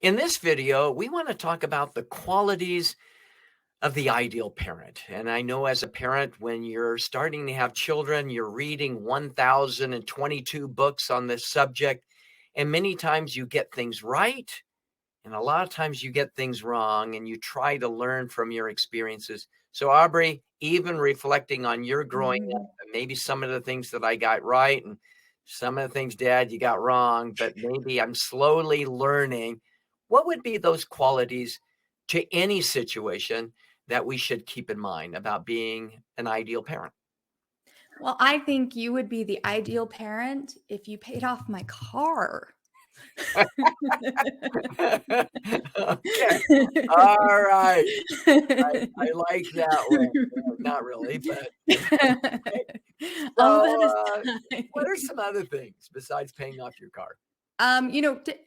In this video, we want to talk about the qualities of the ideal parent. And I know as a parent, when you're starting to have children, you're reading 1,022 books on this subject. And many times you get things right. And a lot of times you get things wrong and you try to learn from your experiences. So, Aubrey, even reflecting on your growing up, Mhm. and maybe some of the things that I got right and some of the things, Dad, you got wrong, but maybe I'm slowly learning. What would be those qualities to any situation that we should keep in mind about being an ideal parent? Well, I think you would be the ideal parent if you paid off my car. Okay. All right. I like that one. Not really, but okay. All So, that what are aside, some other things besides paying off your car?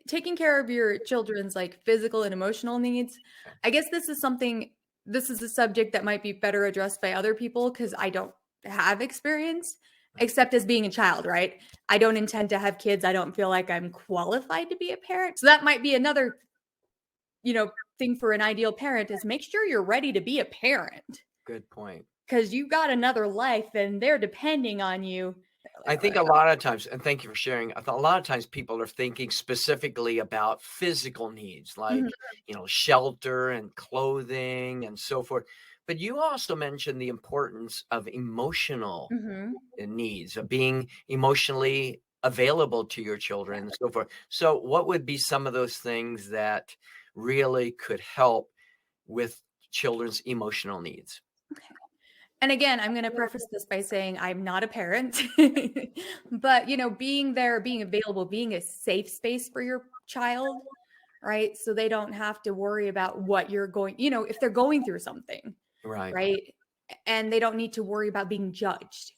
taking care of your children's like physical and emotional needs. Okay. I guess this is a subject that might be better addressed by other people because I don't have experience Right. except as being a child, right? I don't intend to have kids. I don't feel like I'm qualified to be a parent. So that might be another, you know, thing for an ideal parent is make sure you're ready to be a parent. Good point. Because you got another life and they're depending on you. I Like, "Oh think my a god." lot of times, and thank you for sharing. A lot of times people are thinking specifically about physical needs Mhm, like, shelter and clothing and so forth. But you also mentioned the importance of emotional mhm. needs, of being emotionally available to your children Yeah, and so forth. So, what would be some of those things that really could help with children's emotional needs? okay. And again, I'm gonna preface this by saying I'm not a parent, but, being there, being available, being a safe space for your child, right? So they don't have to worry about what you're going if they're going through something, Right. right? And they don't need to worry about being judged.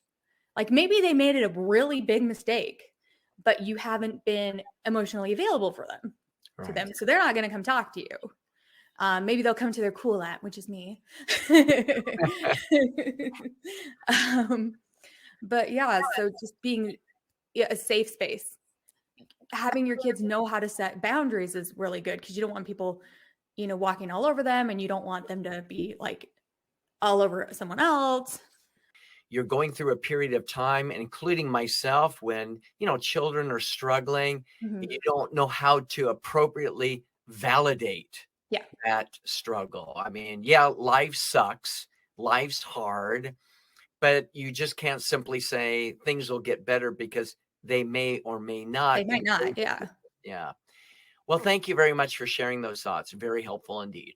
Like, maybe they made it a really big mistake, but you haven't been emotionally available for them to Right. them, so they're not gonna come talk to you. Maybe they'll come to their cool aunt, which is me. Um, but yeah, so just being a safe space. Having your kids know how to set boundaries is really good because you don't want people, walking all over them, and you don't want them to be, like, all over someone else. You're going through a period of time, including myself, when, children are struggling, Mhm. you don't know how to appropriately validate Yeah, that struggle. I mean, yeah, life sucks, life's hard, but you just can't simply say things will get better because they may or may not they might improve. not, yeah. Yeah. Well, thank you very much for sharing those thoughts. Very helpful indeed.